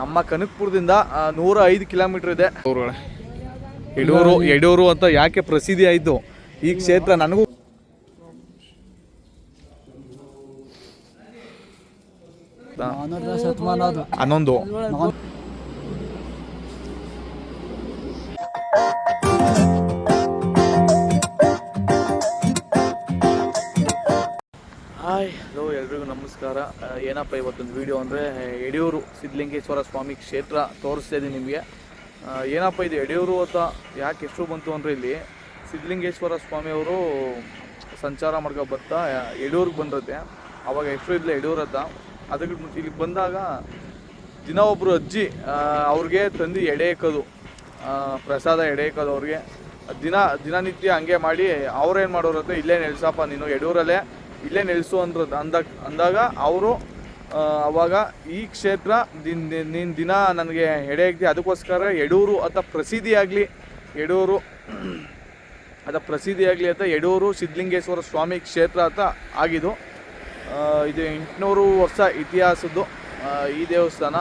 ನಮ್ಮ ಕನಕಪುರದಿಂದ 105 ಕಿಲೋಮೀಟರ್ ಇದೆ. ಯಡೂರು ಅಂತ ಯಾಕೆ ಪ್ರಸಿದ್ಧಿ ಆಯಿತು ಈ ಕ್ಷೇತ್ರ ನನಗೂ ಹನ್ನೊಂದು. ಹಾಯ್ ಹಲೋ ಎಲ್ರಿಗೂ ನಮಸ್ಕಾರ. ಏನಪ್ಪ ಇವತ್ತೊಂದು ವಿಡಿಯೋ ಅಂದರೆ ಯಡಿಯೂರು ಸಿದ್ಧಲಿಂಗೇಶ್ವರ ಸ್ವಾಮಿ ಕ್ಷೇತ್ರ ತೋರಿಸ್ತಾ ಇದ್ದೀನಿ ನಿಮಗೆ. ಏನಪ್ಪ ಇದು ಯಡಿಯೂರು ಅಂತ ಯಾಕೆ ಹೆಸರು ಬಂತು ಅಂದರೆ ಇಲ್ಲಿ ಸಿದ್ಧಲಿಂಗೇಶ್ವರ ಸ್ವಾಮಿಯವರು ಸಂಚಾರ ಮಾಡ್ಕೊ ಬರ್ತಾ ಯಡಿಯೂರಿಗೆ ಬಂದಿರುತ್ತೆ. ಆವಾಗ ಹೆಸರು ಇದ್ಲ ಯಡಿಯೂರು ಅಂತ. ಅದಕ್ಕೆ ಇಲ್ಲಿಗೆ ಬಂದಾಗ ದಿನ ಒಬ್ಬರು ಅಜ್ಜಿ ಅವ್ರಿಗೆ ತಂದು ಎಡೆ ಇಕ್ಕೋದು, ಪ್ರಸಾದ ಎಡೆ ಇಕ್ಕೋದು ಅವ್ರಿಗೆ ದಿನನಿತ್ಯ ಹಂಗೆ ಮಾಡಿ ಅವ್ರೇನು ಮಾಡೋರಂತೆ, ಇಲ್ಲೇ ನೆಲೆಸಪ್ಪ ನೀನು ಯಡಿಯೂರಲ್ಲೇ ಇಲ್ಲೇ ನೆಲೆಸು ಅಂದಾಗ ಅವರು ಅವಾಗ ಈ ಕ್ಷೇತ್ರ ನೀನು ದಿನ ನನಗೆ ಎಡೆ ಇಕ್ತಿ, ಅದಕ್ಕೋಸ್ಕರ ಯಡೂರು ಅಂತ ಪ್ರಸಿದ್ಧಿಯಾಗಲಿ ಅಂತ ಯಡೂರು ಸಿದ್ಧಲಿಂಗೇಶ್ವರ ಸ್ವಾಮಿ ಕ್ಷೇತ್ರ ಅಂತ ಆಗಿದ್ದು. ಇದು 800 ವರ್ಷ ಇತಿಹಾಸದ್ದು ಈ ದೇವಸ್ಥಾನ.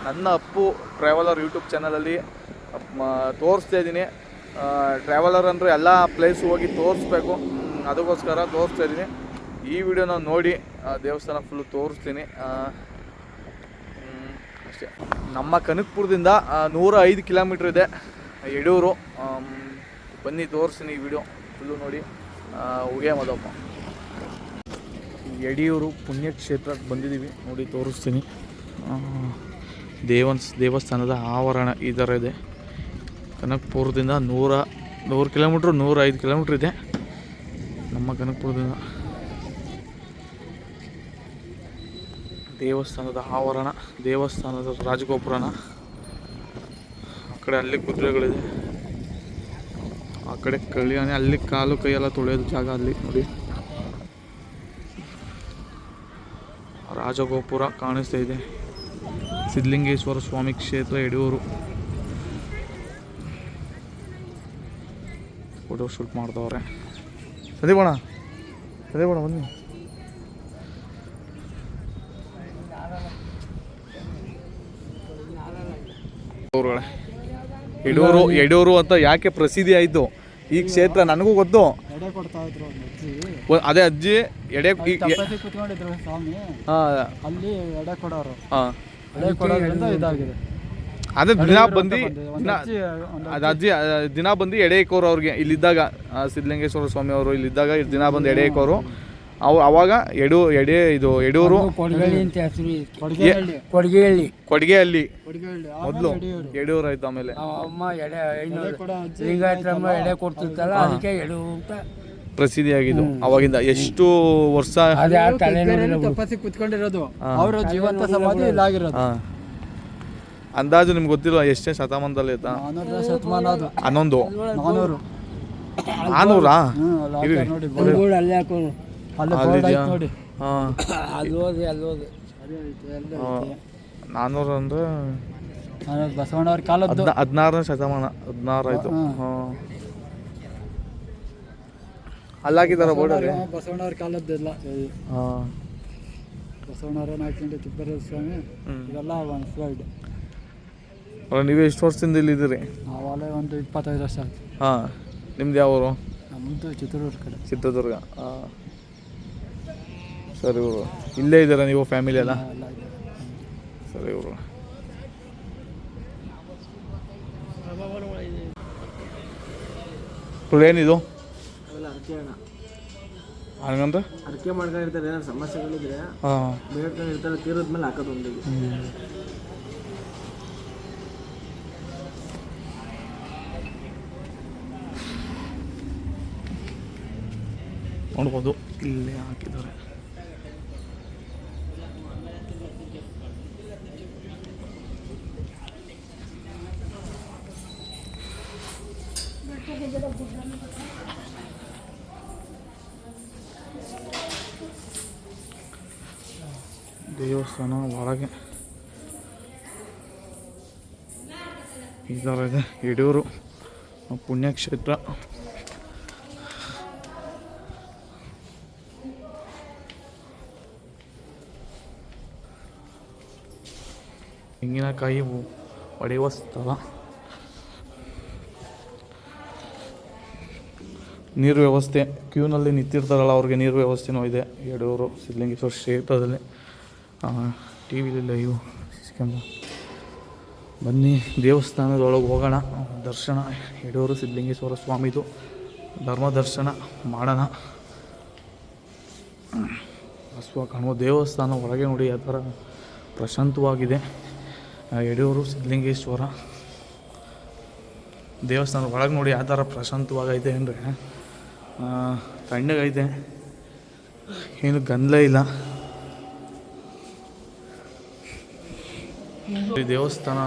ನನ್ನ ಅಪ್ಪು ಟ್ರಾವೆಲರ್ ಯೂಟ್ಯೂಬ್ ಚಾನಲಲ್ಲಿ ತೋರಿಸ್ತಾ ಇದ್ದೀನಿ. ಟ್ರಾವೆಲರ್ ಅಂದರೆ ಎಲ್ಲ ಪ್ಲೇಸ್ ಹೋಗಿ ತೋರಿಸ್ಬೇಕು, ಅದಕ್ಕೋಸ್ಕರ ತೋರಿಸ್ತಾ ಇದ್ದೀನಿ. ಈ ವಿಡಿಯೋನ ನೋಡಿ ದೇವಸ್ಥಾನ ಫುಲ್ಲು ತೋರಿಸ್ತೀನಿ ಅಷ್ಟೇ. ನಮ್ಮ ಕನಕಪುರದಿಂದ 105 ಕಿಲೋಮೀಟ್ರ್ ಇದೆ ಯಡೂರು. ಬನ್ನಿ ತೋರಿಸ್ತೀನಿ, ಈ ವಿಡಿಯೋ ಫುಲ್ಲು ನೋಡಿ. ಉಗೆ ಮದಪ್ಪ ಯಡಿಯೂರು ಪುಣ್ಯಕ್ಷೇತ್ರಕ್ಕೆ ಬಂದಿದ್ದೀವಿ, ನೋಡಿ ತೋರಿಸ್ತೀನಿ. ದೇವಸ್ಥಾನದ ಆವರಣ ಈ ಥರ ಇದೆ. ಕನಕಪುರದಿಂದ 100 ಕಿಲೋಮೀಟ್ರ್ 105 ಕಿಲೋಮೀಟ್ರ್ ಇದೆ ನಮ್ಮ ಕನಕಪುರದಿಂದ. ದೇವಸ್ಥಾನದ ಆವರಣ, ದೇವಸ್ಥಾನದ ರಾಜಗೋಪುರನ ಆ ಕಡೆ ಅಲ್ಲಿ ಕುದುರೆಗಳಿದೆ, ಆ ಕಡೆ ಕಲ್ಯಾಣಿ, ಅಲ್ಲಿ ಕಾಲು ಕೈಯೆಲ್ಲ ತೊಳೆಯೋದು ಜಾಗ ಅಲ್ಲಿ ನೋಡಿ. ರಾಜಗೋಪುರ ಕಾಣಿಸ್ತಾ ಇದೆ. ಸಿದ್ಧಲಿಂಗೇಶ್ವರ ಸ್ವಾಮಿ ಕ್ಷೇತ್ರ ಯಡಿಯೂರು. ಫೋಟೋ ಶೂಟ್ ಮಾಡ್ದವ್ರೆ. ಸದೇಬೋಣ ಬನ್ನಿ. ಯಡೂರು ಅಂತ ಯಾಕೆ ಪ್ರಸಿದ್ಧಿ ಆಯಿತು ಈ ಕ್ಷೇತ್ರ ನನಗೂ ಗೊತ್ತು. ಅದೇ ಅಜ್ಜಿ ಎಡೆ ಅದೇ ದಿನ ಬಂದು ಎಡೆ ಇಕ್ಕೋರು ಅವ್ರಿಗೆ ಇಲ್ಲಿದ್ದಾಗ. ಸಿದ್ಧಲಿಂಗೇಶ್ವರ ಸ್ವಾಮಿ ಅವರು ಇಲ್ಲಿದ್ದಾಗ ದಿನ ಬಂದು ಎಡೆ ಇಕ್ಕೋರು. ಅವಾಗ ಯಡೂರು ಕೊಡ್ಗೆಹಳ್ಳಿ ಮೊದಲು ಯಡೂರು ಆಯ್ತು. ಆಮೇಲೆ ಪ್ರಸಿದ್ಧಿಯಾಗಿದ್ದು ಅವಾಗಿಂದ ಎಷ್ಟು ವರ್ಷ ಕುತ್ಕೊಂಡಿರೋದು ಅವರು ಜೀವಂತ ಸಮಾಧಿ ಇಲ್ಲಾಗಿರೋದು. ಅಂದಾಜು ನಿಮ್ಗೆ ಗೊತ್ತಿಲ್ಲ ಎಷ್ಟೇ ಶತಮಾನದಲ್ಲಿ ಆಯ್ತಾ? 11 400 ಅಂದ್ರೆ ಬಸವಣ್ಣವ್ರ ಕಾಲದ್ದು 16ನೇ ಶತಮಾನ 16 ಆಯ್ತು. ಅಲ್ಲಾಕಿದಾರ ಬೋರ್ಡ್ ಬಸವಣ್ಣವ್ರ ಕಾಲದ್ದೆಲ್ಲ. ಬಸವಣ್ಣವ್ರ ನಾಲ್ಕು ತಿಪ್ಪೇಶ್ವರ ಸ್ವಾಮಿ ಇದೆಲ್ಲ ನೀವು ಎಷ್ಟು ವರ್ಷದಿಂದ ಇಲ್ಲಿದ್ದೀರಿ? ನಾವಲ್ಲ ಒಂದು 25 ವರ್ಷ ಆಯ್ತು. ನಿಮ್ದು ಯಾವ ಊರು? ನಮ್ಮದು ಚಿತ್ರದುರ್ಗ. ಸರಿ ಇವರು ಇಲ್ಲೇ ಇದ್ದೀರಾ ನೀವು ಫ್ಯಾಮಿಲಿ ಎಲ್ಲ? ಸರಿ ಇವರು ಏನಿದು ಹಂಗಂತ ಅರ್ಕೆ ಮಾಡ್ಕೊಂಡಿರ್ತಾರೆ. ಏನಾದ್ರು ಸಮಸ್ಯೆಗಳಿದ್ರೆ ಬೇಡ್ಕೊಂಡಿರ್ತಾರೆ, ತೀರದ್ಮೇಲೆ ಹಾಕೋದು ಒಂದಿಗೆ. ನೋಡ್ಬೋದು ಇಲ್ಲೇ ಹಾಕಿದ್ದಾರೆ. ದೇವಸ್ಥಾನ ಒಳಗೆ ಈ ಥರ ಇದೆ. ಯಡೂರು ಪುಣ್ಯಕ್ಷೇತ್ರ. ತೆಂಗಿನಕಾಯಿ ಹೊಡೆಯುವ ಸ್ಥಳ. ನೀರು ವ್ಯವಸ್ಥೆ, ಕ್ಯೂನಲ್ಲಿ ನಿಂತಿರ್ತಾರಲ್ಲ ಅವ್ರಿಗೆ ನೀರು ವ್ಯವಸ್ಥೆನೂ ಇದೆ ಯಡೂರು ಸಿದ್ಧಲಿಂಗೇಶ್ವರ ಕ್ಷೇತ್ರದಲ್ಲಿ. ಟಿ ವಿಲಿ ಲೈವ್ ಕ್ಯಾಮ್ರಾ. ಬನ್ನಿ ದೇವಸ್ಥಾನದೊಳಗೆ ಹೋಗೋಣ, ದರ್ಶನ ಯಡೂರು ಸಿದ್ಧಲಿಂಗೇಶ್ವರ ಸ್ವಾಮಿದು ಧರ್ಮ ದರ್ಶನ ಮಾಡೋಣ. ಬಸವ ಕಾಣುವ ದೇವಸ್ಥಾನ ಒಳಗೆ ನೋಡಿ ಆ ಥರ ಪ್ರಶಾಂತವಾಗಿದೆ. ಯಡೂರು ಸಿದ್ಧಲಿಂಗೇಶ್ವರ ದೇವಸ್ಥಾನ ಒಳಗೆ ನೋಡಿ ಯಾವ ಥರ ಪ್ರಶಾಂತವಾಗೈತೆ ಅಂದರೆ ತಣ್ಣಗೈತೆ, ಏನು ಗಂಧಲ ಇಲ್ಲ. ಈ ದೇವಸ್ಥಾನ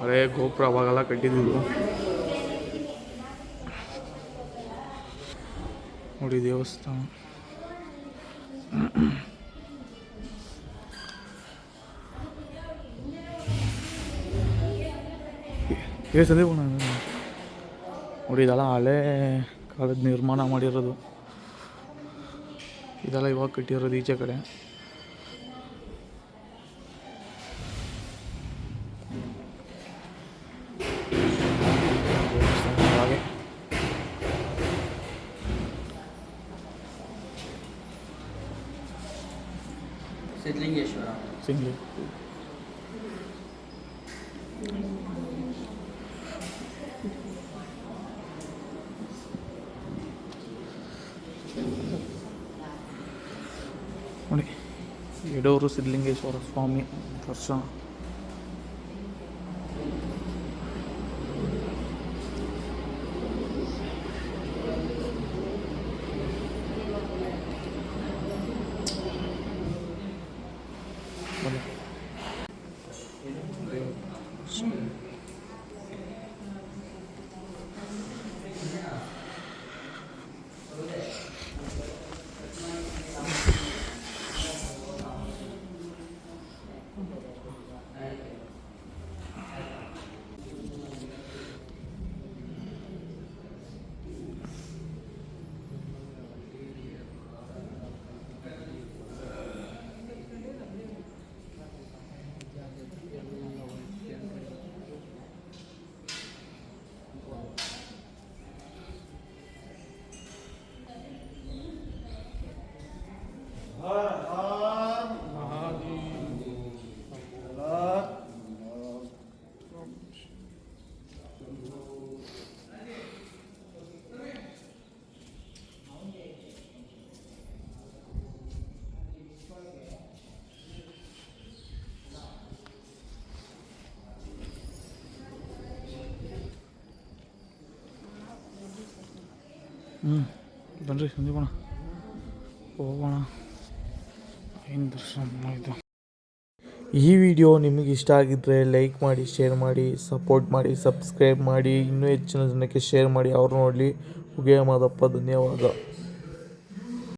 ಹಳೆಯ ಗೋಪುರ ಅವಾಗೆಲ್ಲ ಕಟ್ಟಿದ್ದು ನೋಡಿ. ದೇವಸ್ಥಾನ ಸಂದೀಪ್ ನೋಡಿ, ಇದೆಲ್ಲ ಹಳೆ ಕಾಲದ ನಿರ್ಮಾಣ ಮಾಡಿರೋದು, ಇದೆಲ್ಲ ಇವಾಗ ಕಟ್ಟಿರೋದು ಈಚೆ ಕಡೆ. ಸಿದ್ಧಲಿಂಗೇಶ್ವರ ಸಿಂಗ್ಲಿ ನೋಡಿ, ಯಡೂರು ಸಿದ್ಧಲಿಂಗೇಶ್ವರ ಸ್ವಾಮಿ ದರ್ಶನ. ಬನ್ನಿರಿ ಸಂದೀಪಣ್ಣ, ಹೋಗೋಣ. ಏನು ದರ್ಶನ ಆಯಿತು. ಈ ವಿಡಿಯೋ ನಿಮಗೆ ಇಷ್ಟ ಆಗಿದ್ದರೆ ಲೈಕ್ ಮಾಡಿ, ಶೇರ್ ಮಾಡಿ, ಸಪೋರ್ಟ್ ಮಾಡಿ, ಸಬ್ಸ್ಕ್ರೈಬ್ ಮಾಡಿ, ಇನ್ನೂ ಹೆಚ್ಚಿನ ಜನಕ್ಕೆ ಶೇರ್ ಮಾಡಿ. ಅವ್ರು ನೋಡಲಿ. ಉಗಯ ಮಾದಪ್ಪ, ಧನ್ಯವಾದ.